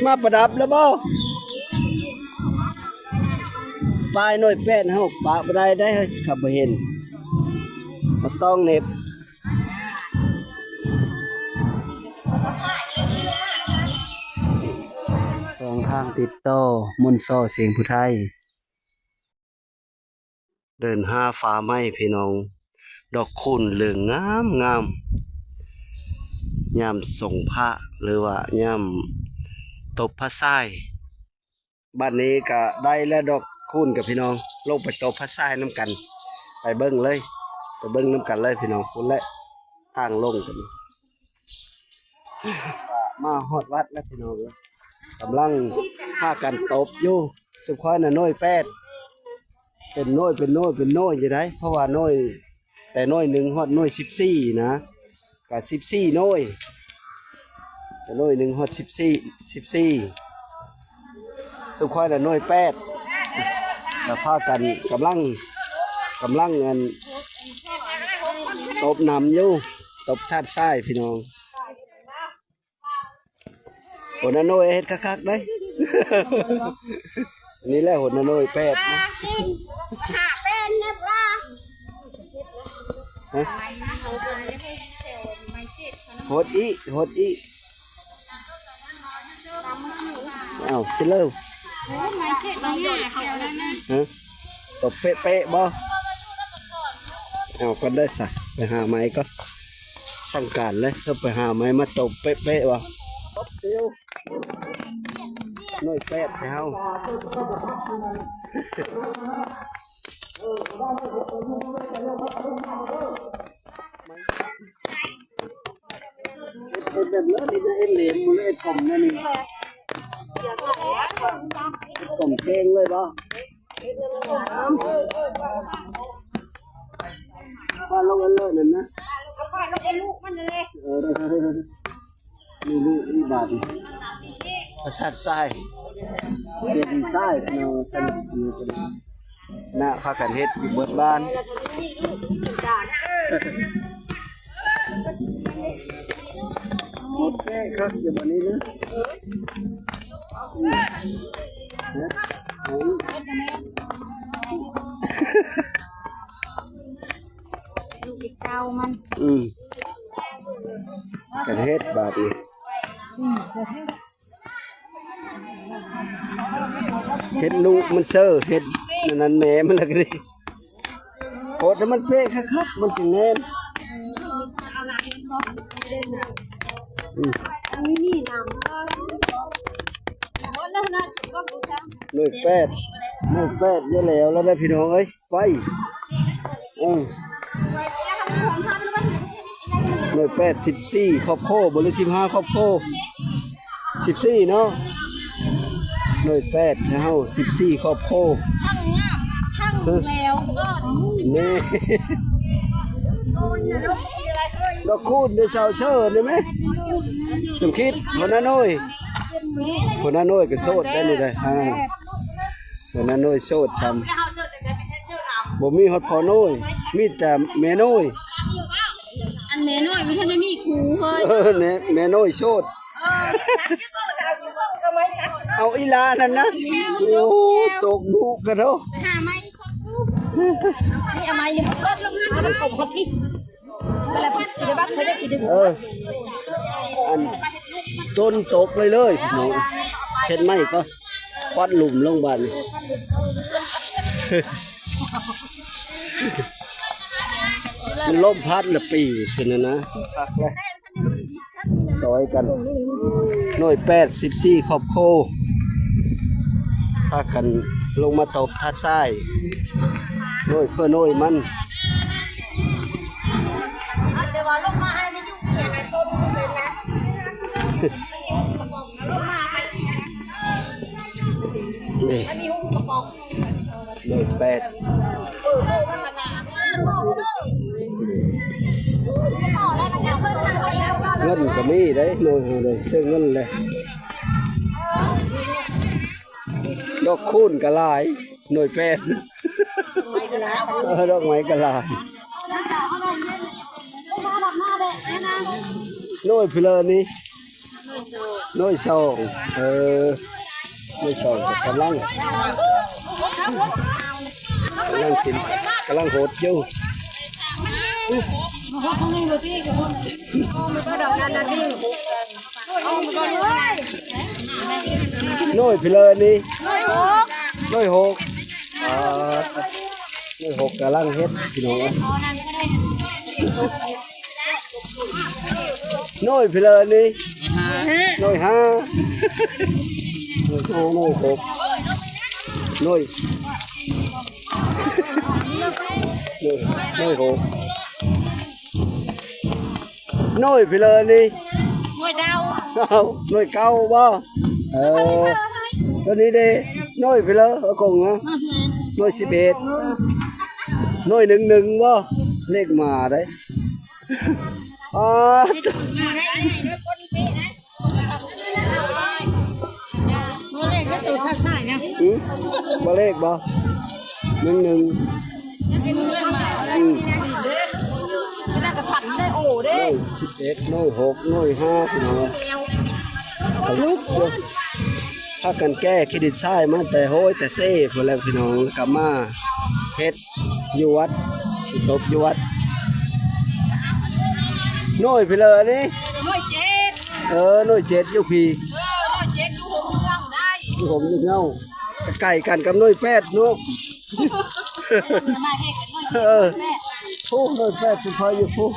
มาประดับแล้วบ่ปลายหน่อยแป้นเฮาปะบ่ได้เฮ้ยขับบ่เห็นมันต้องเหน็บสองทางติดต่อมนต์ซ้อเสียงผู้ไทยเดินหาฟ้าไม้พี่น้องดอกคูณเหลืองงามยามส่งพระหรือว่ายามตบพระทรายบ้านนี้ก็ได้แล้วดอกคูณกับพี่น้องลงไปตบพระทรายน้ำกันไปเบิ้งเลยไปเบิ้งน้ำกันเลยพี่น้องคุณและทางลงกันมาฮอดวัดแล้วพี่น้องกำลังพากันตบอยู่สุขอยน่ะน้อยแปดเป็นน้อยอยู่ได้เพราะว่าน้อยแต่น้อยหนึ่งฮอดน้อย14นะกับ14น้อยแต่น้อยหนึ่งฮอด14สุขอยน่ะน้อยแปดแต่พากันกำลังเงินตบนำอยู่ตบทัดทรายพี่น้องหัวหน้าน้อยเฮ็ดคักๆได้นี่แหละหัวหน้าน้อยแปดนะโหดอีอ้าวสิเลิวตบเป๊ะบ่เอาก็ได้สะไปหาไม้ก็สั่งการเลยถ้าไปหาไม้มาตบเป๊ะวะตบเดียวน้อยแปดเฮาแบบนั้นนี่นะเอ็นเหลี่ยมมือเอ็นกลมนั่นนี่กลมเก่งเลยบ่ป้าลงกันเลยนั่นนะป้าลงเอ็นลูกมันเลยนี่ลูกนี่บาดประชาติทรายเป็นทรายเนาะสนุกอยู่กันน่ะพากันเฮ็ดอยู่เบิดบ้านโอเคครับอยู่วันนี้นะลูกเก้ามันกันเฮ็ดบาดอีเฮ็ดลูกมันเซอร์เฮ็ดนั่นแหม่มันละก็ดิโคตรมันเป๊ะคักๆมันสิแน่นนี่น้ำหน่วยแปดเยอะแล้วได้พี่น้องเอ้ยไปหน่วยแปด14ครอบโคบ่หรือ15ครอบโค14เนาะหน่วยแปดเฮา14ครอบโคทั้งงามทั้งแล้วก็นี่ดอกคูณในเสาเชิญได้ไหมจำคิดคนนั้นน้อยก็โสดได้นี่เลยคนนั้นน้อยโสดช้ำบ่มีฮอดพอน้อยมีแต่แม่น้อยอันแม่น้อยไม่ทันได้มีครูเฮ้ยเนี่ยแม่น้อยโสดเอาอีลานั่นนะโอ้ตกดุกันเนาะหาไม้สักลูกเอาไม้เดี๋ยวเปิดลงมาแล้วตบเขาที่แล้วพัดสิได้บัดเขาจะสิได้อันต้นตกเลยน้องเห็นไหมก็ควัดหลุมลงบ้านมันล่มพัดละปีสินะพักเลยซอยกันหน่วย14ครอบโคพากันลงมาตบทัดทรายหน่วยเพื่อหน่วยมันนี่หน่วยแปดเงินก็มีได้หน่วยเลยซื้อเงินเลยดอกคูณก็หลายหน่วยแปดดอกไม้ก็หลายหน่วยเพลินนี่ น้อยสองน้อยสองกำลังสิกำลังโหดอยู่น้อยไปเลยนี่น้อยหกน้อยหกกำลังเฮ็ดพี่น้องน้อยไปเลยนี่น้อยห้าน้อยหกน้อยหกน้อยไปเลยนี่น้อยดาวน้อยเก้าบ่ตัวนี้เด้น้อยไปเลยกงนะน้อย11น้อย11บ่เลขมาได้บ่เลขบ่1111น้อย6น้อย5พี่น้องทะลุถ้ากันแก้เครดิตซ้ายมาแต่โห้ยแต่เซ่พุ่นแล้วพี่น้องกลับมาเฮ็ดอยู่วัดตบอยู่วัดน้อยไปเลยนี่น้อย7น้อย7อยู่พี่น้อย7อยู่ผมเงาได้อยู่ผมอยู่เงาไก่กันกับน้อย8เนาะผู้น้อย8สุดท้ายอยู่ผู้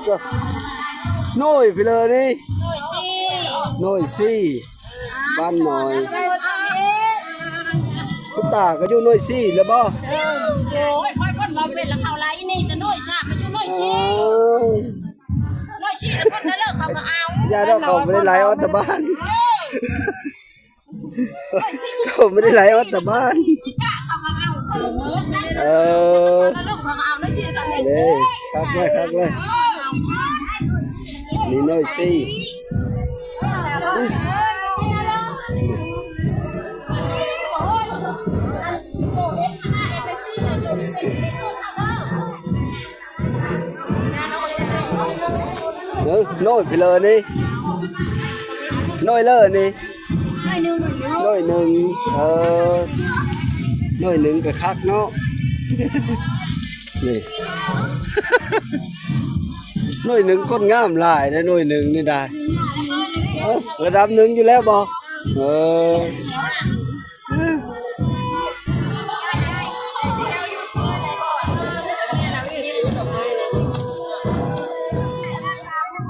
ก็น้อยไปเลยนี่น้อยสี่บ้านหน่อยคุณตาก็อยู่น้อยสี่แล้วบ่ค่อยคนมาเป็นแล้วเขาไล่นี่แต่น้อยชาก็อยู่น้อยชีแต่คนนั้นเลิกเขาก็เอาอย่าดอกเขาไม่ได้ไล่ออกจากบ้านเขาไม่ได้ไล่ออกจากบ้านเลยครับเลยนี่น้อยสี่น้อยไปเลยนี่น้อยเลยนี่น้อยหนึ่งน้อยหนึ่งกับคักเนาะนี่น้อยหนึ่งคนงามหลายนะน้อยหนึ่งนี่ได้ระดับหนึ่งอยู่แล้วบ่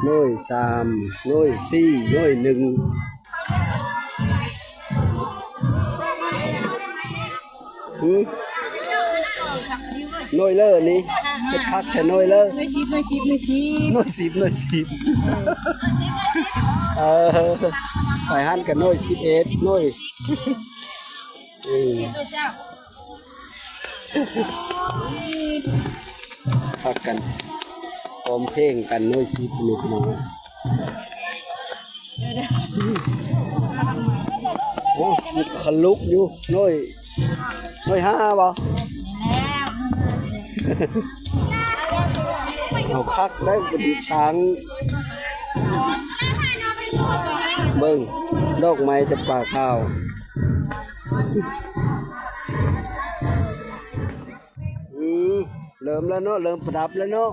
น้อยสามน้อยสี่น้อยหนึ่งน้อยเลอนี่เป็นคักแค่น้อยเลอน้อยสิบไปหันกันน้อย11น้อยพักกันพร้อมเพลงกันน้อย10นี่พี่น้องโอ้ขลุกอยู่น้อย5บ่เอาคักได้เป็นช้างเบิ่งดอกไม้จะป่าข้าวเริ่มแล้วเนาะเริ่มประดับแล้วเนาะ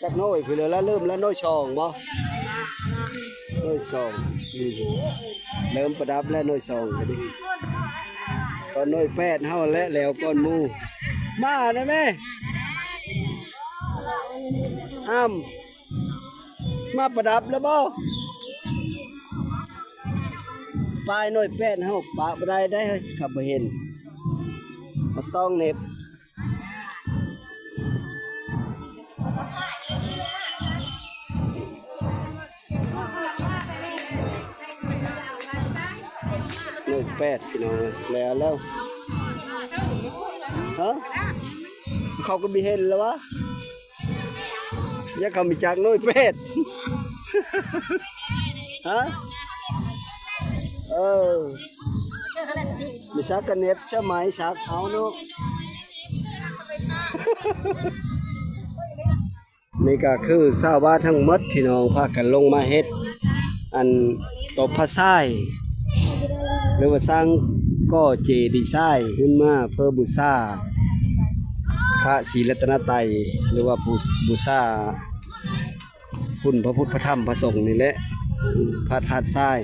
จักน้อยพี่เลยแล้วเริ่มแล้วน้อยช่องบ่น้อยช่องเริ่มประดับแล้วน้อยช่องก็ดีก่อนน้อย8เฮาแล้วก่อนหมู่มาได้แม่มาประดับแล้วบ่ปลายน้อย8เฮาปะบ่ได้เฮ้ยขับบ่เห็นบ่ต้องเน็บน้อย8พี่น้องแล้วฮะเขาก็มีเห็นแล้ววะอย่าเขามีจากน้อยเป็ดฮะมีชักกันเน็บใช่ไหมชักเอาเนาะ นี่ก็คือชาวบ้านทั้งหมดพี่น้องพากันลงมาเฮ็ดอันตบพระทรายหรือว่าสร้างก่อเจดีย์ทรายขึ้นมาเพื่อบูชาพระศรีรัตนตรัยหรือว่าบูชาคุณพระพุทธพระธรรมพระสงฆ์นี่แหละพระธาตุทราย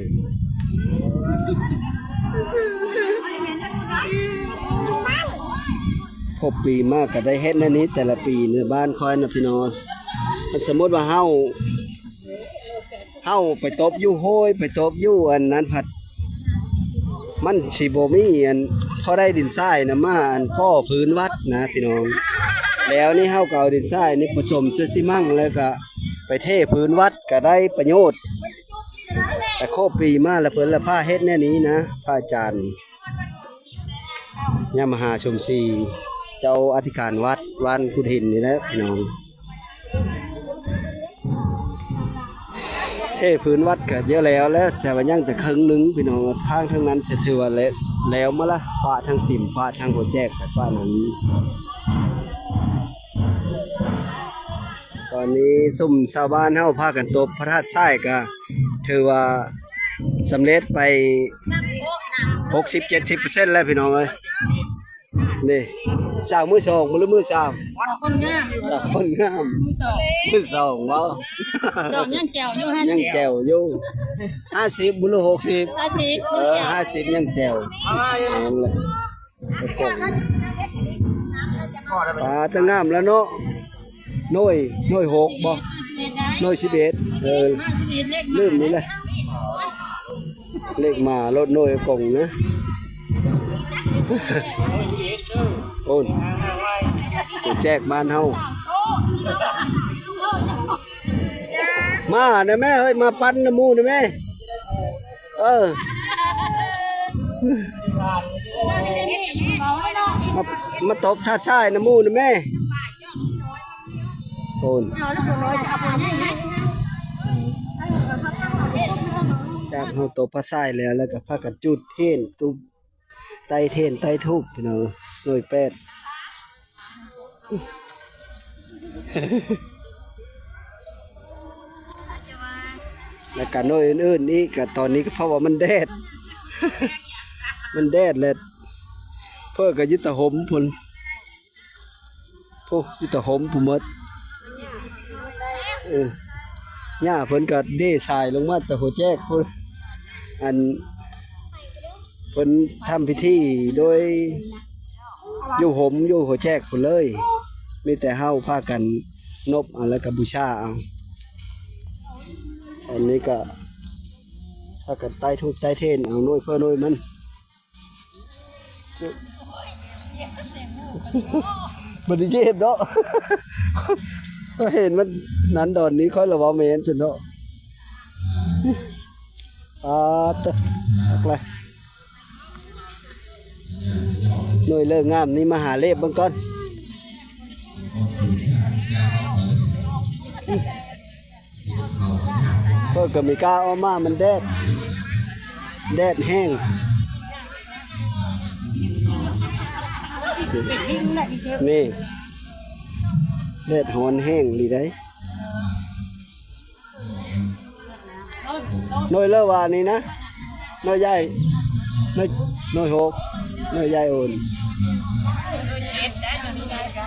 ครบปีมากก็ได้เฮ็ดในนี้แต่ละปีในบ้านคอยนะพี่น้องสมมติว่าเฮาไปตบอยู่โห้ยไปตบอยู่อันนั้นผัดมันสิบ่มีอันพอได้ดินทรายนะมาอันก่อพื้นวัดนะพี่น้องแล้วนี่เฮาก็เอาดินทรายนี่ผสมเสื้อซิมั่งแล้วก็ไปเทพื้นวัดก็ได้ประโยชน์แต่ครบปีมาแล้วเพิ่นละผ้าเฮ็ดแน่นี้นะพระอาจารย์ยามหาชมศรีเจ้าอธิการวัดวันกุฎหินนี่แหละพี่น้องเทพื้นวัดก็เยอะแล้วแต่ว่ายังแต่ครึ่งนึงพี่น้องทางทั้งนั้นจะถือว่าแล้วมาละฟ้าทางสิมฟ้าทางหัวแจกแต่ฟ้านั้นตอนนี้ซุ่มชาวบ้านเฮาพากันตบพระธาตุทรายก็ถือว่าสำเร็จไป 60-70% แล้วพี่น้องเอ้ยนี่สาวมือสองมือหรือมือสามคนงาม สาวคนงามมือสองมือสองบ่ สองยังแจ๋วอยู่ยังแจ๋วอยู่50มือ60 50 ยังแจ๋วนั่นแหละปลาจะงามแล้วเนาะน้อย6บ่น้อย11ลืมนี่แหละเลขมารถน้อยกงนะโอนแจกบ้านเฮามาเด้อแม่เฮ้ยมาปั้นน้ำมูเด้อแม่มาตบท่าทรายน้ำมูเด้อแม่โอนจากเฮาตบพระทรายแล้วก็พากันจุดเทียนตุบไต้เทียนไต้ทูบพี่น้องหน่วยแปดแล้วก็หน่วยอื่นๆนี่ก็ตอนนี้ก็เพราะว่ามันแดด มันแดดเลยเพื่อก็ยึดตะหมพุ่นพวกยึดตะหมพุ่นหมดหญ้าเพิ่นก็เด้ทรายลงมาแต่หัวแจกพุ่นอันเพิ่นทำพิธีโดยอยู่หมอยู่หัวแจกพุ่นเลยมีแต่เฮาพากันนบแล้วก็บูชาเอาอันนี้ก็พากันใต้ทุกใต้เทนเอาหน่วยเพื่อหน่วยมันมันดีเจ็บเนาะก็เห็นมันนั้นดอนนี้ค่อยระวังเมนสิเนาะตะอะไรหน่วยเลิกงามนี่มาหาเล็บบางก้อนเพื่อก็มีกาออกมามันแดดแห้งนี่แดดหอนแห้งดีได้น้อยเลิกว่านี่นะน้อยใหญ่น้อยหกน้อยใหญ่โอน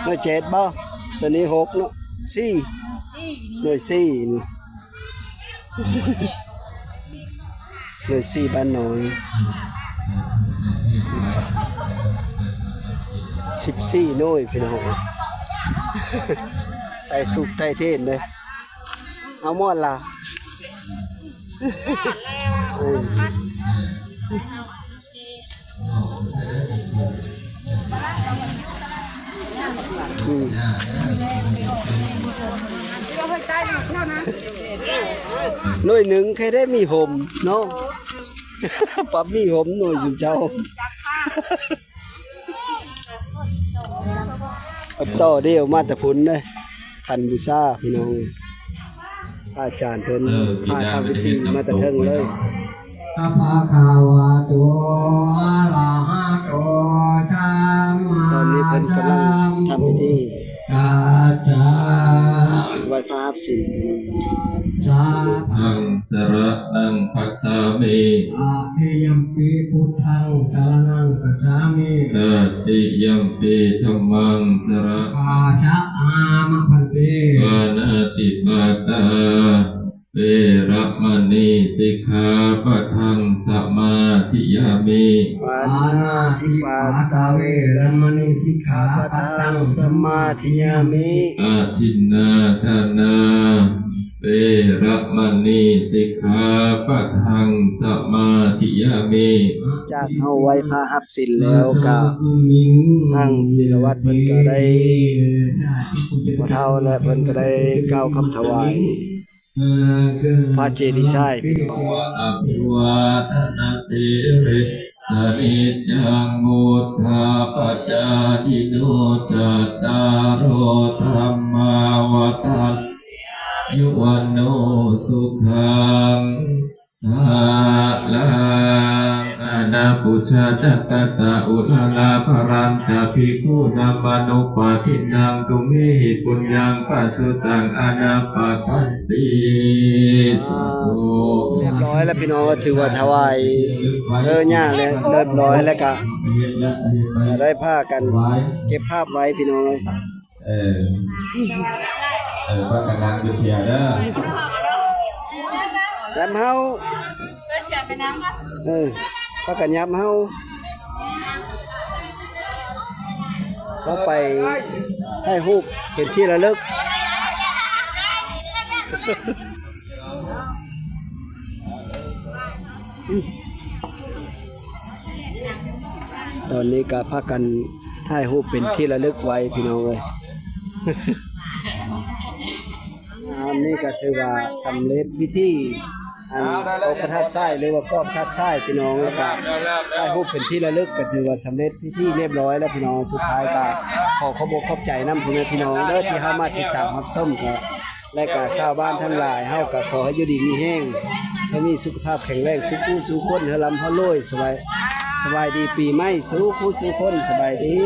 น้อย7บ่ตัวนี้6เนาะ4น้อย4นี่น้อย4บ้านน้อย14น้อยพี่น้องใส่ทุกใส่เทนเลยเอาหมดล่ะหน่วยหนึ่งใครได้มีห่มเนาะปั๊บมีห่มหน่วยสุเจ้าต่อเดียวมาแต่พุ่นเลยคันบูชาพี่น้องอาจารย์เพิ่นพาทำพิธีมาแต่เทิงเลยอะภะคะวะโตอะระหะโตสัมมา ตอนนี้เพิ่นกำลังทำพิธี อะ จา ไหว้พระรับศีล สา ทังสระนังคัจฉามิ อาเอยัมปีพุทธังสารนังกัจฉามิ ตติยัมปิธัมมังสระ กาชะอามะพันเต ปานาติปาตาเวระมณีสิกขาปะทังสมาธิยามิ ปานาธิปาตาเวรมณีสิกขาปะทังสมาธิยามิ อาทินนาธนาเวระมณีสิกขาปะทังสมาธิยามิ จากเอาไหว้พระรับศีลแล้วก็ทางศิลวัตรเพิ่นก็ได้พอเฒ่าและเพิ่นก็ได้กล่าวคำถวายพระเจดีย์ทราย วะอภิวาทนาสิริสนิจจังมุทธาปัจจาทิโนจัตตารโอธรรมาวทันยุวันโนสุขังภาลังอานาปุชาจัตตตาอุลาลาภรัญจะภิกขุนามานุปาทินังตุเมหิปุญญังปัสสุตังอนาปะทันติสาธุ เรียบร้อยแล้วพี่น้องก็ถือว่าถวายย่าเลยเรียบร้อยแล้วก็ได้ผ้ากันเก็บภาพไว้พี่น้อง เออว่ากันนางดูเทียเด้อ ยับเฮาพากันยับเฮาก็ไปให้รูปเป็นที่ระลึก ตอนนี้ก็พากันถ่ายรูปเป็นที่ระลึกไว้พี่น้องเลย อันนี้ก็ถือว่าสำเร็จพิธีอันโตประทัดไส้หรือว่าก็ประทัดไส้พี่น้องแล้วก็ถ่ายรูปเป็นที่ระลึกก็ถือว่าสำเร็จพิธีเรียบร้อยแล้วพี่น้องสุดท้ายก็ขอขอบคุณขอบใจนำพ่อแม่พี่น้องเด้อที่เข้ามาติดตามรับชมก็และก็ชาวบ้านทั้งหลายเฮาก็ขอให้อยู่ดีมีแห้งให้มีสุขภาพแข็งแรงสุขผู้สุขคนเฮาลำเฮารวยสบายดีปีใหม่สู้ผู้สู้คนสบายดี